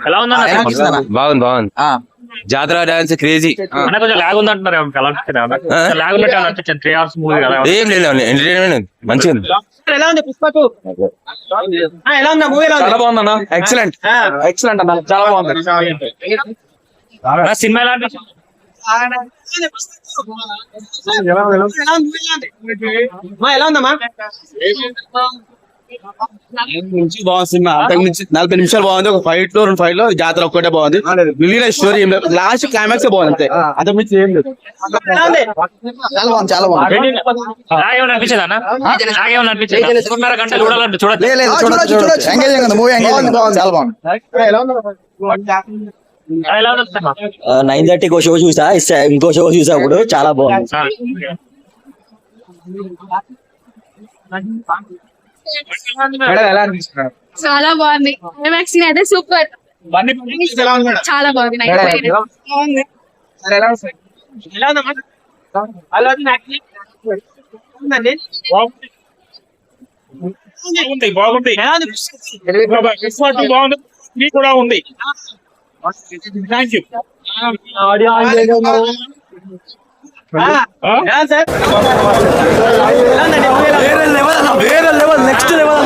ఎలా ఉందన్న? బాగుంది బాగుంది. జాతర డాన్స్ క్రేజీ. కొంచెం లాగ్ ఉంది అంటున్నారు. లాగ్ ఉన్నట్టు అనిపించింది 3 hours మూవీ కదా. ఏం లేదు ఎంటర్టైన్మెంట్ మంచిగా ఉంది. ఎలా ఉంది పుష్పకు? ఎలా ఉందా మూవీ? చాలా బాగుందన్న. ఎక్సలెంట్ ఎక్సలెంట్ అన్న, చాలా బాగుంది సినిమా. ఎలా అనిపించింది? ఎలా ఉందమ్మా? బాగుంది సినిమా. అంతకు మించి 40 నిమిషాలు బాగుంది. ఒక 5 లో 2 5 లో జాతర ఒక్కటే బాగుంది. మిగిలిన స్టోరీ ఏం లేదు. లాస్ట్ క్లైమాక్స్ బాగుంది అంతే, అంతకు మించి ఏం లేదు. చాలా బాగుంది చాలా బాగుంది. లాగ్ ఏమన్నా అనిపించింది అన్న? లాగ్ ఏమన్నా అనిపించింది? 2.5 గంటలు చూడాలంటే చూడొచ్చు. చాలా బాగుంది. ఎలా ఉంది? 9:30 షో చూసా, ఇంకో షో చూసాప్పుడు చాలా బాగుంది. చాలా బాగుంది. అయితే సూపర్, చాలా బాగుంది. బాగుంది కూడా ఉంది. Thank you. వేరే లెవెల్ నెక్స్ట్ లెవెల్.